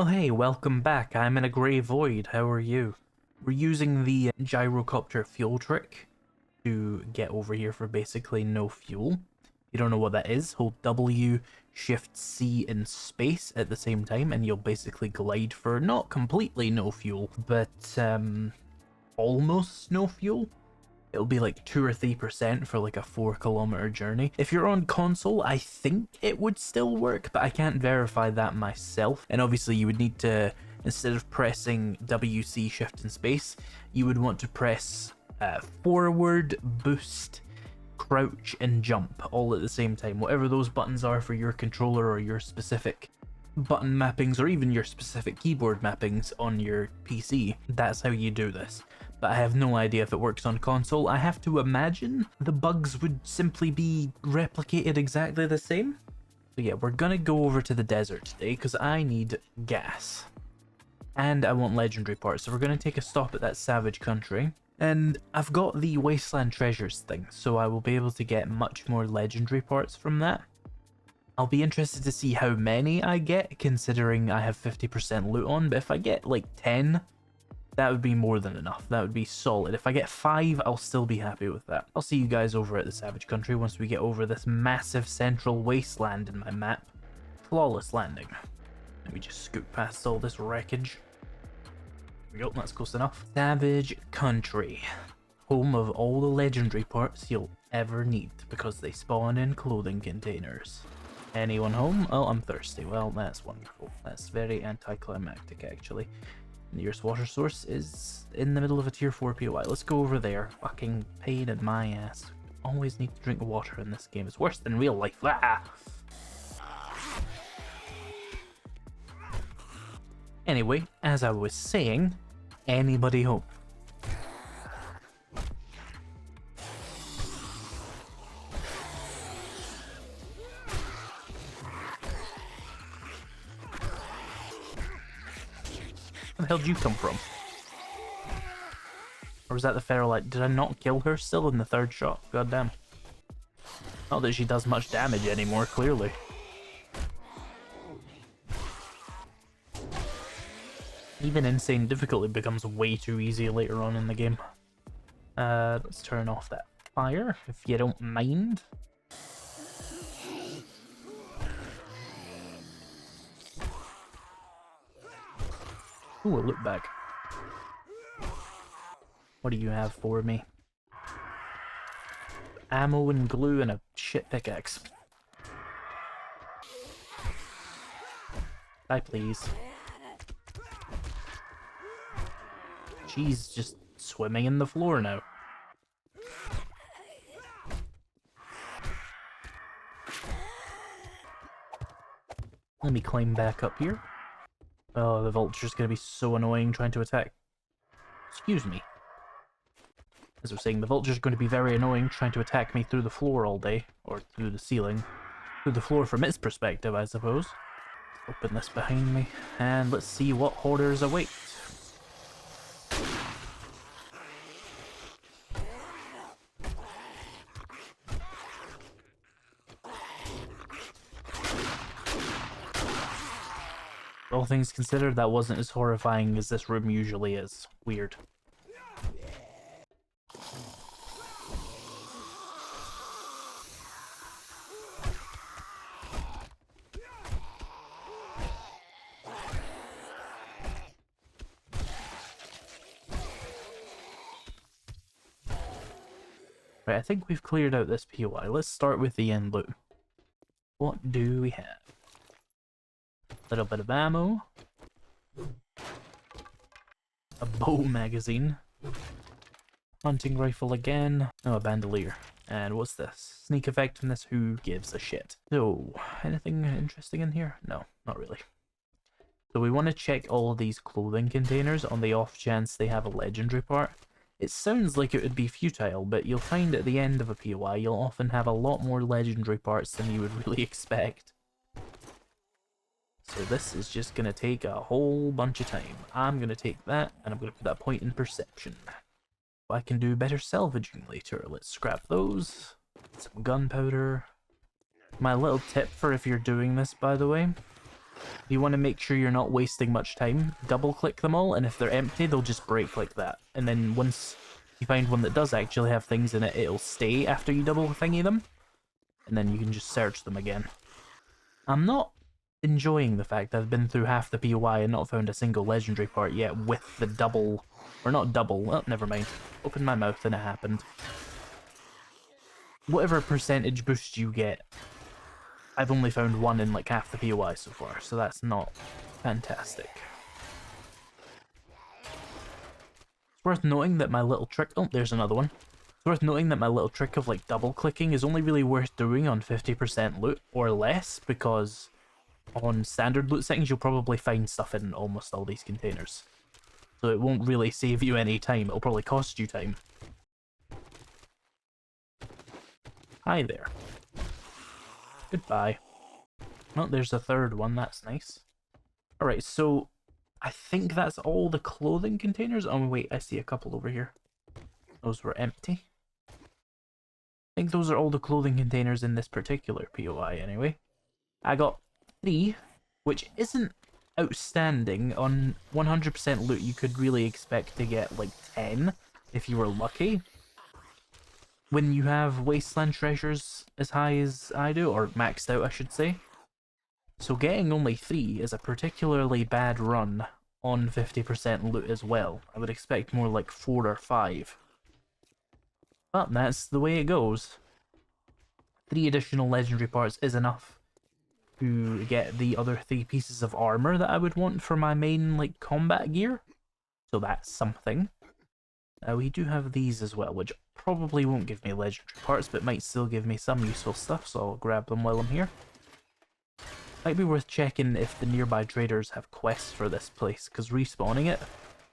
Oh hey, welcome back. I'm in a grey void. How are you? We're using the gyrocopter fuel trick to get over here for basically no fuel. You don't know what that is? Hold W, Shift C in space at the same time and you'll basically glide for not completely no fuel, but almost no fuel. It'll be like 2 or 3% for like a 4-kilometer journey. If you're on console, I think it would still work, but I can't verify that myself. And obviously you would need to, instead of pressing WC shift in space, you would want to press forward, boost, crouch, and jump all at the same time. Whatever those buttons are for your controller or your specific button mappings or even your specific keyboard mappings on your PC, that's how you do this. But I have no idea if it works on console. I have to imagine the bugs would simply be replicated exactly the same. So yeah, we're gonna go over to the desert today because I need gas. And I want legendary parts, so we're gonna take a stop at that savage country. And I've got the Wasteland Treasures thing, so I will be able to get much more legendary parts from that. I'll be interested to see how many I get, considering I have 50% loot on, but if I get like 10, that would be more than enough. That would be solid. If I get 5, I'll still be happy with that. I'll see you guys over at the Savage Country once we get over this massive central wasteland in my map. Flawless landing. Let me just scoot past all this wreckage. There we go, that's close enough. Savage Country. Home of all the legendary parts you'll ever need, because they spawn in clothing containers. Anyone home? Oh, I'm thirsty. Well, that's wonderful. That's very anticlimactic, actually. Nearest water source is in the middle of a tier 4 POI. Let's go over there. Fucking pain in my ass. Always need to drink water in this game. It's worse than real life. Ah! Anyway, as I was saying, anybody home? Where the hell did you come from? Or was that the Feralite? Did I not kill her still in the 3rd shot? Goddamn. Not that she does much damage anymore, clearly. Even insane difficulty becomes way too easy later on in the game. Let's turn off that fire, if you don't mind. Ooh, a look back. What do you have for me? Ammo and glue and a shit pickaxe. Die, please. She's just swimming in the floor now. Let me climb back up here. Oh, the vulture's gonna be so annoying trying to attack. Excuse me. As we're saying, the vulture's going to be very annoying trying to attack me through the floor all day. Or through the ceiling. Through the floor from its perspective, I suppose. Open this behind me, and let's see what horrors await. All things considered, that wasn't as horrifying as this room usually is. Weird. Right, I think we've cleared out this POI. Let's start with the end loot. What do we have? Little bit of ammo, a bow magazine, hunting rifle again, oh, a bandolier, and what's this? Sneak effectiveness, who gives a shit? So, anything interesting in here? No, not really. So we want to check all of these clothing containers on the off chance they have a legendary part. It sounds like it would be futile, but you'll find at the end of a POI you'll often have a lot more legendary parts than you would really expect. So this is just going to take a whole bunch of time. I'm going to take that, and I'm going to put that point in perception. I can do better salvaging later. Let's scrap those. Some gunpowder. My little tip for if you're doing this, by the way, You want to make sure you're not wasting much time. Double click them all, and if they're empty, they'll just break like that. And then once you find one that does actually have things in it, it'll stay after you double thingy them. And then you can just search them again. I'm not enjoying the fact I've been through half the POI and not found a single legendary part yet with the double, or not double, oh, never mind. Opened my mouth and it happened. Whatever percentage boost you get, I've only found one in like half the POI so far, so that's not fantastic. It's worth noting that my little trick, oh, there's another one. It's worth noting that my little trick of like double clicking is only really worth doing on 50% loot or less, because on standard loot settings you'll probably find stuff in almost all these containers. So it won't really save you any time, it'll probably cost you time. Hi there. Goodbye. Oh, there's a third one, that's nice. Alright, so I think that's all the clothing containers. Oh wait, I see a couple over here. Those were empty. I think those are all the clothing containers in this particular POI anyway. I got 3, which isn't outstanding. On 100% loot you could really expect to get like 10 if you were lucky. When you have wasteland treasures as high as I do, or maxed out I should say. So getting only 3 is a particularly bad run on 50% loot as well. I would expect more like 4 or 5. But that's the way it goes. 3 additional legendary parts is enough to get the other 3 pieces of armor that I would want for my main like combat gear. So that's something. We do have these as well, which probably won't give me legendary parts, but might still give me some useful stuff, so I'll grab them while I'm here. Might be worth checking if the nearby traders have quests for this place, because respawning it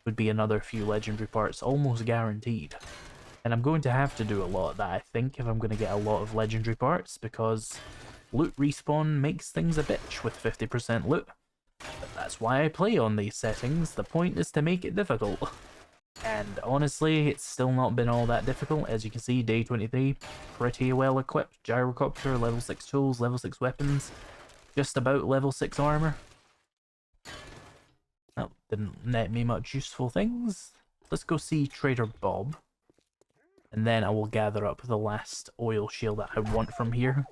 would be another few legendary parts, almost guaranteed. And I'm going to have to do a lot of that, I think, if I'm going to get a lot of legendary parts, because loot respawn makes things a bitch with 50% loot. But that's why I play on these settings, the point is to make it difficult. And honestly, it's still not been all that difficult. As you can see, day 23, pretty well equipped. Gyrocopter, level 6 tools, level 6 weapons, just about level 6 armor. That didn't net me much useful things. Let's go see Trader Bob. And then I will gather up the last oil shield that I want from here.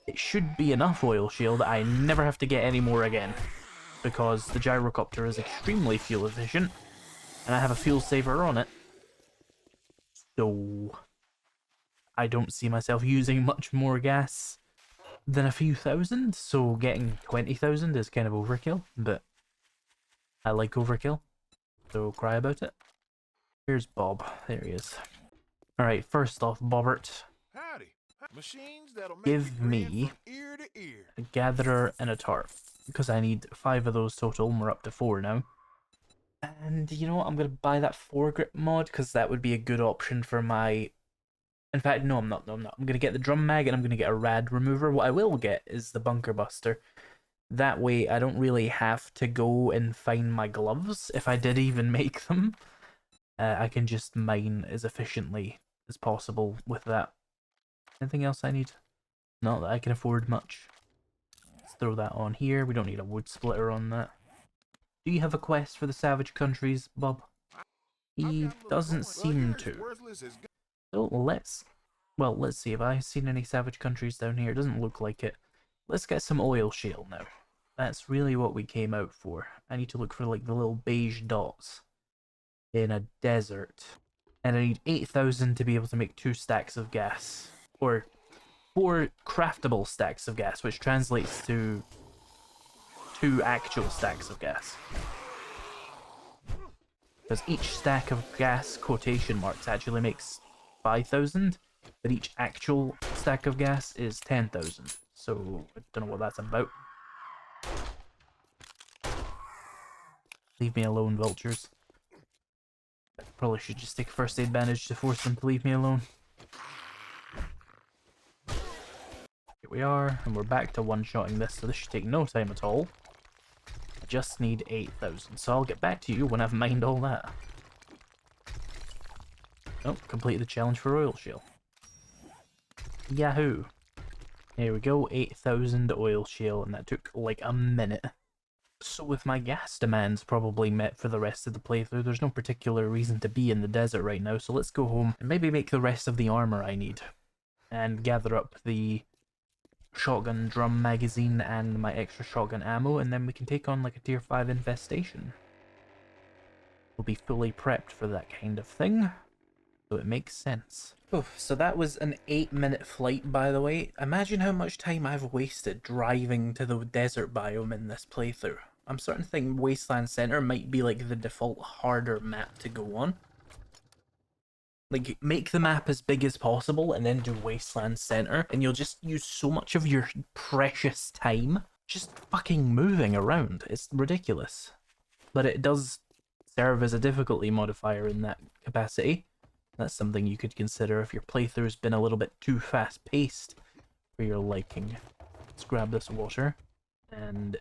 It should be enough oil shield. I never have to get any more again, because the gyrocopter is extremely fuel efficient. And I have a fuel saver on it. So I don't see myself using much more gas than a few thousand. So getting 20,000 is kind of overkill, but I like overkill. So cry about it. Here's Bob. There he is. Alright, first off, Bobbert. Howdy. Machines that'll make Give me ear to ear. a gatherer and a tarp, because I need 5 of those total, and we're up to 4 now. And you know what, I'm going to buy that foregrip mod, because that would be a good option for my... In fact, no, I'm not. I'm going to get the drum mag, and I'm going to get a rad remover. What I will get is the bunker buster. That way, I don't really have to go and find my gloves, if I did even make them. I can just mine as efficiently as possible with that. Anything else I need? Not that I can afford much. Let's throw that on here. We don't need a wood splitter on that. Do you have a quest for the Savage Countries, Bob? He doesn't seem to. So let's see. Have I seen any Savage Countries down here? It doesn't look like it. Let's get some oil shale now. That's really what we came out for. I need to look for like the little beige dots in a desert. And I need 8,000 to be able to make 2 stacks of gas. Or 4 craftable stacks of gas, which translates to 2 actual stacks of gas. Because each stack of gas, quotation marks, actually makes 5,000, but each actual stack of gas is 10,000. So, I don't know what that's about. Leave me alone, vultures. I probably should just take a first aid bandage to force them to leave me alone. Here we are, and we're back to one-shotting this, so this should take no time at all. I just need 8,000, so I'll get back to you when I've mined all that. Oh, completed the challenge for oil shale. Yahoo! Here we go, 8,000 oil shale, and that took like a minute. So with my gas demands probably met for the rest of the playthrough, there's no particular reason to be in the desert right now, so let's go home and maybe make the rest of the armor I need. And gather up the shotgun drum magazine and my extra shotgun ammo, and then we can take on like a tier 5 infestation. We'll be fully prepped for that kind of thing, so it makes sense. Oh, so that was an 8-minute flight, by the way. Imagine how much time I've wasted driving to the desert biome in this playthrough. I'm starting to think Wasteland Center might be like the default harder map to go on. Like, make the map as big as possible and then do Wasteland Center, and you'll just use so much of your precious time just fucking moving around. It's ridiculous. But it does serve as a difficulty modifier in that capacity. That's something you could consider if your playthrough's been a little bit too fast-paced for your liking. Let's grab this water, and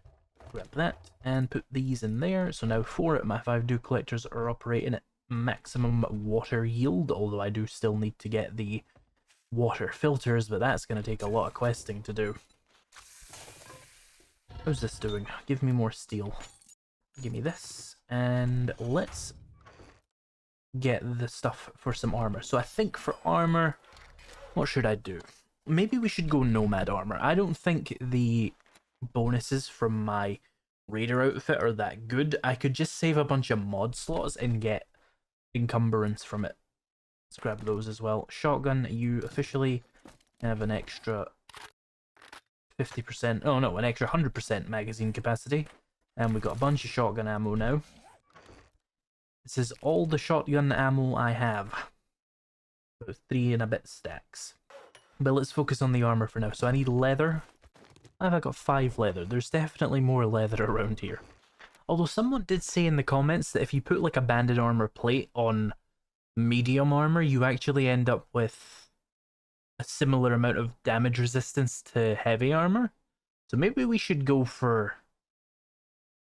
grab that, and put these in there. So now 4 of my 5 dew collectors are operating at maximum water yield, although I do still need to get the water filters, but that's going to take a lot of questing to do. How's this doing? Give me more steel. Give me this, and let's get the stuff for some armor. So I think for armor, what should I do? Maybe we should go nomad armor. I don't think the bonuses from my raider outfit are that good. I could just save a bunch of mod slots and get encumbrance from it. Let's grab those as well. Shotgun, you officially have an extra 50%, oh no, an extra 100% magazine capacity. And we've got a bunch of shotgun ammo now. This is all the shotgun ammo I have. About 3 and a bit stacks. But let's focus on the armor for now. So I need leather. I've got 5 leather. There's definitely more leather around here. Although someone did say in the comments that if you put like a banded armor plate on medium armor, you actually end up with a similar amount of damage resistance to heavy armor. So maybe we should go for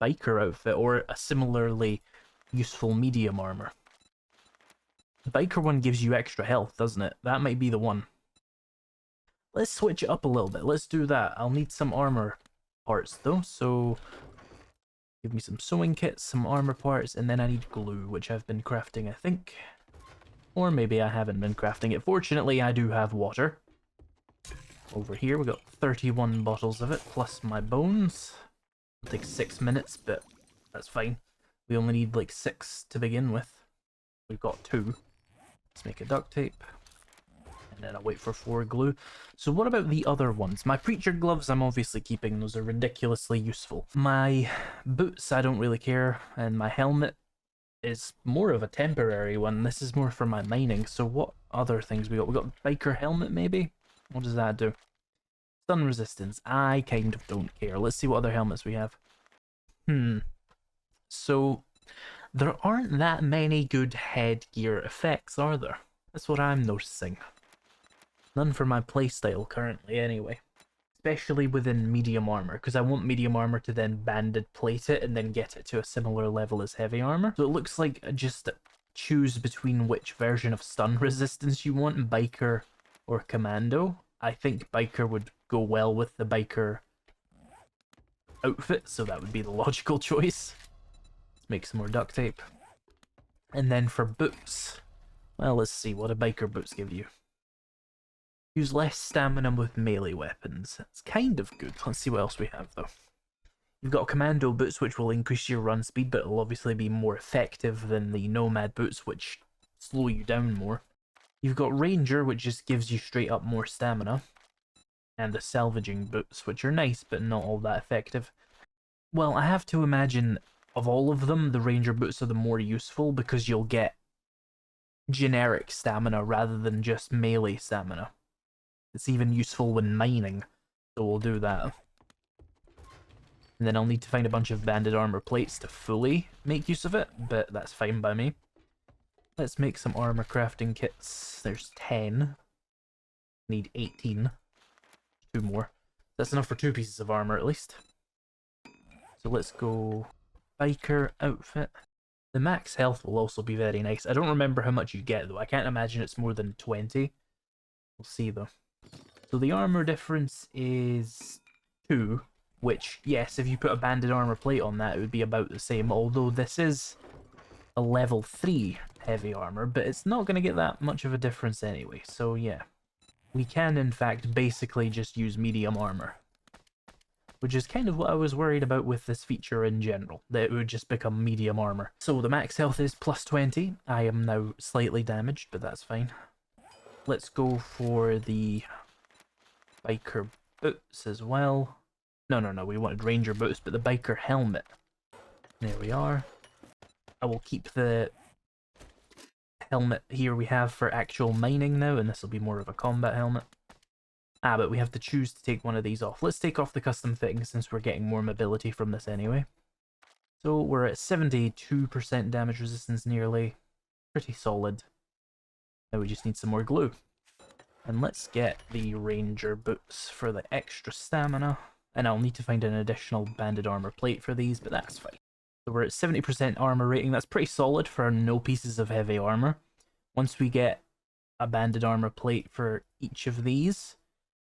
biker outfit or a similarly useful medium armor. The biker one gives you extra health, doesn't it? That might be the one. Let's switch it up a little bit. Let's do that. I'll need some armor parts though, so give me some sewing kits, some armor parts, and then I need glue, which I've been crafting, I think. Or maybe I haven't been crafting it. Fortunately, I do have water. Over here, we got 31 bottles of it, plus my bones. It'll take 6 minutes, but that's fine. We only need like 6 to begin with. We've got 2. Let's make a duct tape. And then I'll wait for 4 glue. So what about the other ones? My preacher gloves I'm obviously keeping. Those are ridiculously useful. My boots I don't really care. And my helmet is more of a temporary one. This is more for my mining. So what other things we got? We got biker helmet maybe? What does that do? Stun resistance. I kind of don't care. Let's see what other helmets we have. So there aren't that many good headgear effects, are there? That's what I'm noticing. None for my playstyle currently, anyway. Especially within medium armor, because I want medium armor to then banded plate it and then get it to a similar level as heavy armor. So it looks like just choose between which version of stun resistance you want, biker or commando. I think biker would go well with the biker outfit, so that would be the logical choice. Let's make some more duct tape. And then for boots, well, let's see, what do biker boots give you? Use less stamina with melee weapons. It's kind of good. Let's see what else we have, though. You've got commando boots, which will increase your run speed, but it'll obviously be more effective than the nomad boots, which slow you down more. You've got ranger, which just gives you straight up more stamina. And the salvaging boots, which are nice, but not all that effective. Well, I have to imagine, of all of them, the ranger boots are the more useful, because you'll get generic stamina rather than just melee stamina. It's even useful when mining, so we'll do that. And then I'll need to find a bunch of banded armor plates to fully make use of it, but that's fine by me. Let's make some armor crafting kits. There's 10. Need 18. 2 more. That's enough for 2 pieces of armor at least. So let's go biker outfit. The max health will also be very nice. I don't remember how much you get though. I can't imagine it's more than 20. We'll see though. So the armor difference is 2, which, yes, if you put a banded armor plate on that, it would be about the same, although this is a level 3 heavy armor, but it's not going to get that much of a difference anyway, so yeah. We can, in fact, basically just use medium armor, which is kind of what I was worried about with this feature in general, that it would just become medium armor. So the max health is plus 20. I am now slightly damaged, but that's fine. Let's go for the biker boots as well. No, we wanted ranger boots, but the biker helmet. There we are. I will keep the helmet here we have for actual mining now, and this will be more of a combat helmet. Ah, but we have to choose to take one of these off. Let's take off the custom fitting since we're getting more mobility from this anyway. So we're at 72% damage resistance nearly. Pretty solid. Now we just need some more glue. And let's get the ranger boots for the extra stamina. And I'll need to find an additional banded armor plate for these, but that's fine. So we're at 70% armor rating. That's pretty solid for no pieces of heavy armor. Once we get a banded armor plate for each of these,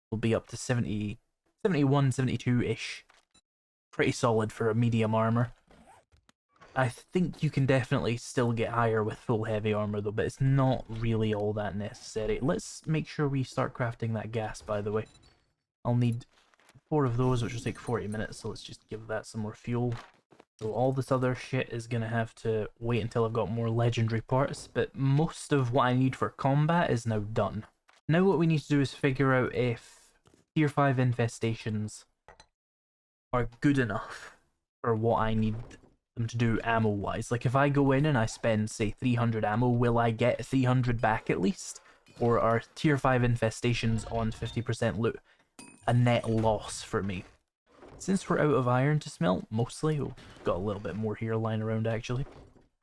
we'll be up to 70, 71, 72-ish. Pretty solid for a medium armor. I think you can definitely still get higher with full heavy armor though, but it's not really all that necessary. Let's make sure we start crafting that gas, by the way. I'll need 4 of those, which will take 40 minutes, so let's just give that some more fuel. So all this other shit is going to have to wait until I've got more legendary parts, but most of what I need for combat is now done. Now what we need to do is figure out if tier 5 infestations are good enough for what I need them to do ammo-wise. Like if I go in and I spend, say, 300 ammo, will I get 300 back at least? Or are tier 5 infestations on 50% loot a net loss for me? Since we're out of iron to smelt, mostly, we've got a little bit more here lying around actually.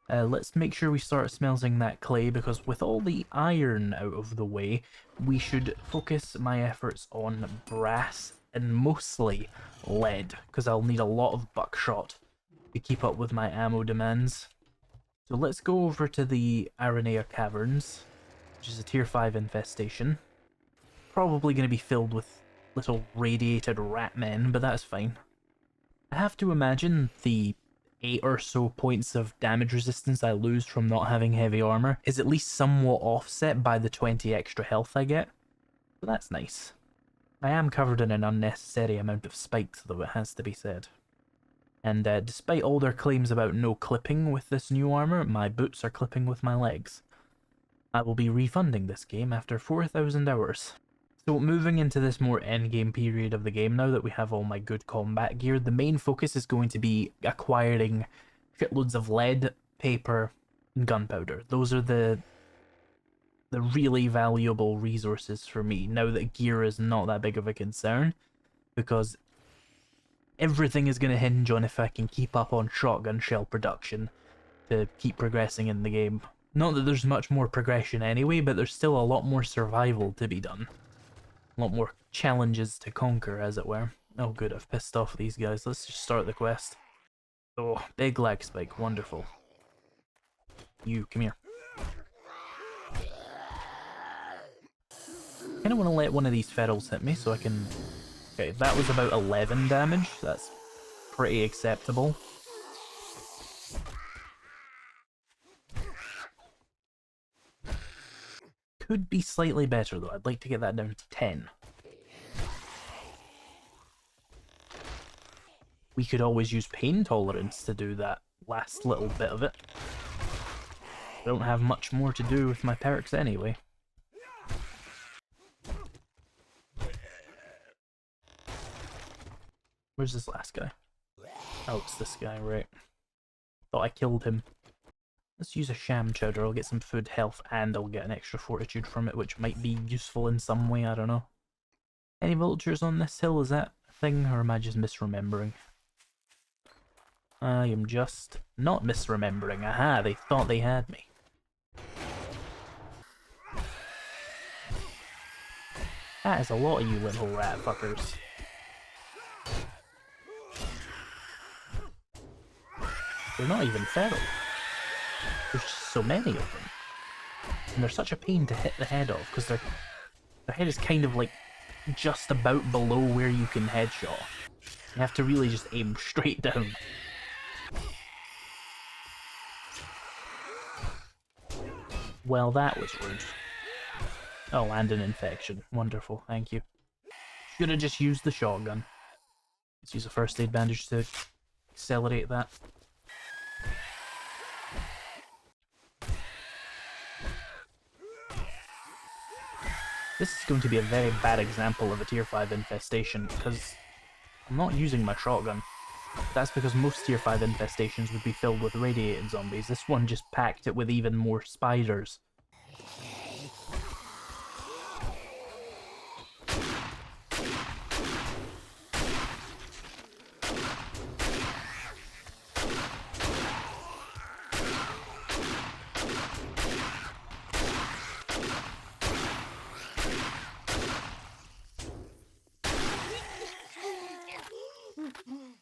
Let's make sure we start smelting that clay, because with all the iron out of the way, we should focus my efforts on brass and mostly lead, because I'll need a lot of buckshot to keep up with my ammo demands. So let's go over to the Aranea Caverns, which is a tier 5 infestation. Probably going to be filled with little radiated rat men, but that's fine. I have to imagine the 8 or so points of damage resistance I lose from not having heavy armor is at least somewhat offset by the 20 extra health I get. So that's nice. I am covered in an unnecessary amount of spikes though, it has to be said. And despite all their claims about no clipping with this new armor, my boots are clipping with my legs. I will be refunding this game after 4,000 hours. So moving into this more endgame period of the game now that we have all my good combat gear, the main focus is going to be acquiring shitloads of lead, paper, and gunpowder. Those are the really valuable resources for me now that gear is not that big of a concern, because everything is going to hinge on if I can keep up on shotgun shell production to keep progressing in the game. Not that there's much more progression anyway, but there's still a lot more survival to be done. A lot more challenges to conquer, as it were. Oh good, I've pissed off these guys. Let's just start the quest. Oh, big lag spike, wonderful. You, come here. I kinda wanna let one of these ferals hit me so I can... Okay, that was about 11 damage. That's pretty acceptable. Could be slightly better though. I'd like to get that down to 10. We could always use pain tolerance to do that last little bit of it. Don't have much more to do with my perks anyway. Where's this last guy? Oh, it's this guy, right. Thought I killed him. Let's use a sham chowder. I'll get some food, health, and I'll get an extra fortitude from it, which might be useful in some way, I don't know. Any vultures on this hill? Is that a thing, or am I just misremembering? I am just not misremembering. Aha, they thought they had me. That is a lot of you little rat fuckers. They're not even feral. There's just so many of them. And they're such a pain to hit the head of, because their head is kind of like just about below where you can headshot. You have to really just aim straight down. Well, that was rude. Oh, and an infection. Wonderful, thank you. Should have just used the shotgun. Let's use a first aid bandage to accelerate that. This is going to be a very bad example of a tier 5 infestation, because I'm not using my shotgun. That's because most tier 5 infestations would be filled with radiated zombies. This one just packed it with even more spiders.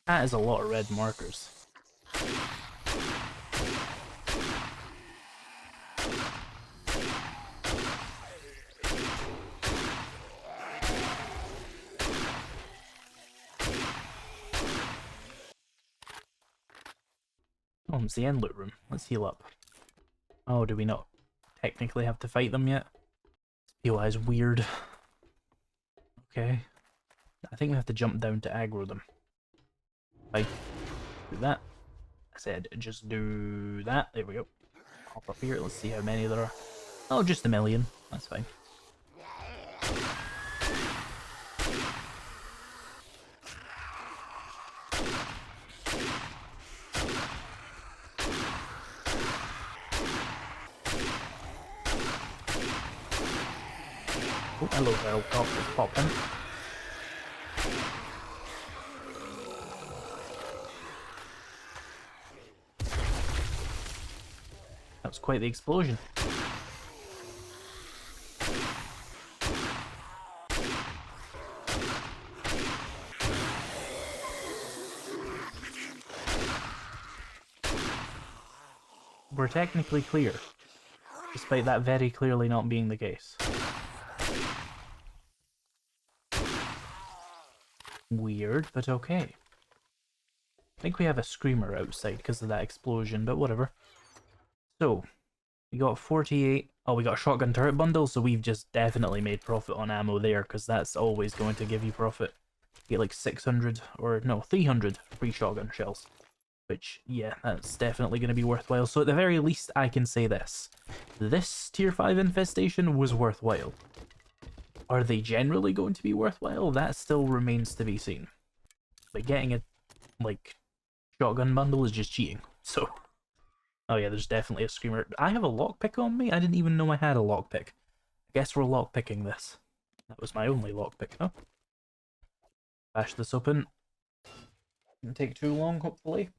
That is a lot of red markers. Oh, it's the end loot room. Let's heal up. Oh, do we not technically have to fight them yet? This POI is weird. Okay. I think we have to jump down to aggro them. Right. Do that. I said just do that. There we go. Hop up here. Let's see how many there are. Oh, just a million. That's fine. Oh, hello there, top is popping. That was quite the explosion. We're technically clear, despite that very clearly not being the case. Weird, but okay. I think we have a screamer outside because of that explosion, but whatever. So, we got 48. Oh, we got a shotgun turret bundle, so we've just definitely made profit on ammo there, because that's always going to give you profit. You get like 600, or no, 300 free shotgun shells. Which, yeah, that's definitely going to be worthwhile. So at the very least, I can say this. This tier 5 infestation was worthwhile. Are they generally going to be worthwhile? That still remains to be seen. But getting a, like, shotgun bundle is just cheating, so... Oh yeah, there's definitely a screamer. I have a lockpick on me? I didn't even know I had a lockpick. I guess we're lockpicking this. That was my only lockpick, huh? Bash this open. Didn't take too long, hopefully.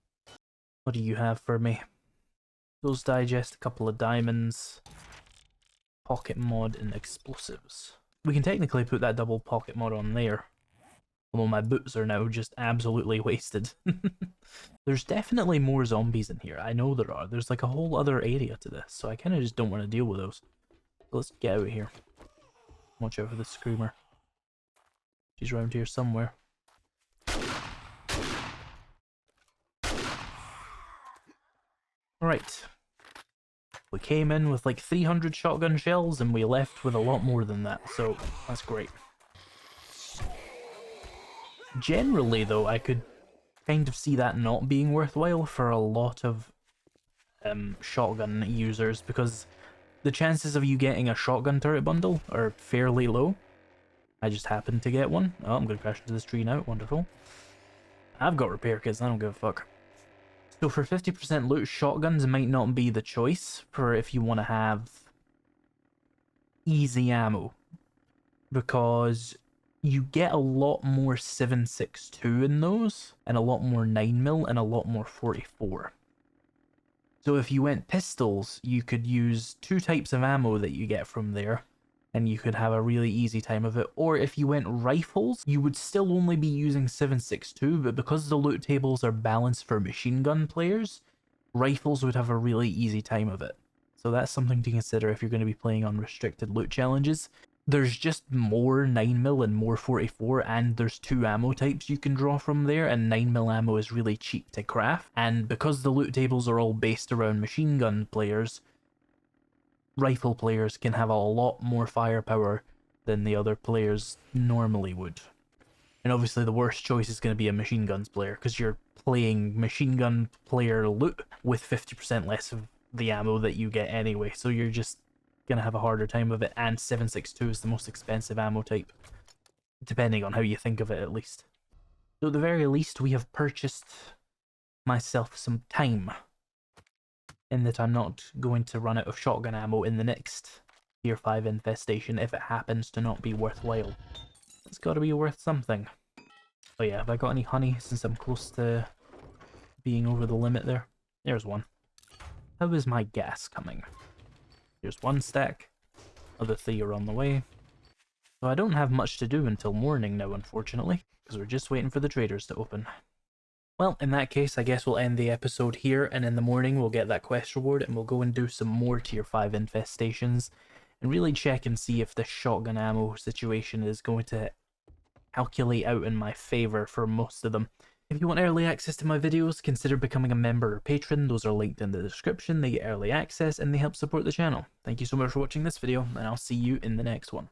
What do you have for me? Those digest, a couple of diamonds, pocket mod, and explosives. We can technically put that double pocket mod on there. Although my boots are now just absolutely wasted. There's definitely more zombies in here. I know there are. There's like a whole other area to this, so I kind of just don't want to deal with those. So let's get out of here. Watch out for the screamer. She's around here somewhere. Alright. We came in with like 300 shotgun shells and we left with a lot more than that, so that's great. Generally though, I could kind of see that not being worthwhile for a lot of shotgun users, because the chances of you getting a shotgun turret bundle are fairly low. I just happened to get one. Oh, I'm gonna crash into this tree now. Wonderful. I've got repair kits, I don't give a fuck. So for 50% loot, shotguns might not be the choice for if you want to have easy ammo, because you get a lot more 7.62 in those, and a lot more 9mm, and a lot more 44. So if you went pistols, you could use 2 types of ammo that you get from there, and you could have a really easy time of it. Or if you went rifles, you would still only be using 7.62, but because the loot tables are balanced for machine gun players, rifles would have a really easy time of it. So that's something to consider if you're going to be playing on restricted loot challenges. there's just more 9mm and more 44, and there's 2 ammo types you can draw from there, and 9mm ammo is really cheap to craft. And because the loot tables are all based around machine gun players, rifle players can have a lot more firepower than the other players normally would. And obviously the worst choice is going to be a machine guns player, because you're playing machine gun player loot with 50% less of the ammo that you get anyway, so you're just gonna have a harder time of it. And 7.62 is the most expensive ammo type, depending on how you think of it, at least. So at the very least, we have purchased myself some time, in that I'm not going to run out of shotgun ammo in the next tier 5 infestation if it happens to not be worthwhile. It's got to be worth something. Oh yeah, have I got any honey since I'm close to being over the limit there? There's one. How is my gas coming? Here's 1 stack. Other 3 are on the way. So I don't have much to do until morning now, unfortunately, because we're just waiting for the traders to open. Well, in that case, I guess we'll end the episode here, and in the morning we'll get that quest reward, and we'll go and do some more tier 5 infestations, and really check and see if the shotgun ammo situation is going to calculate out in my favor for most of them. If you want early access to my videos, consider becoming a member or patron. Those are linked in the description. They get early access and they help support the channel. Thank you so much for watching this video, and I'll see you in the next one.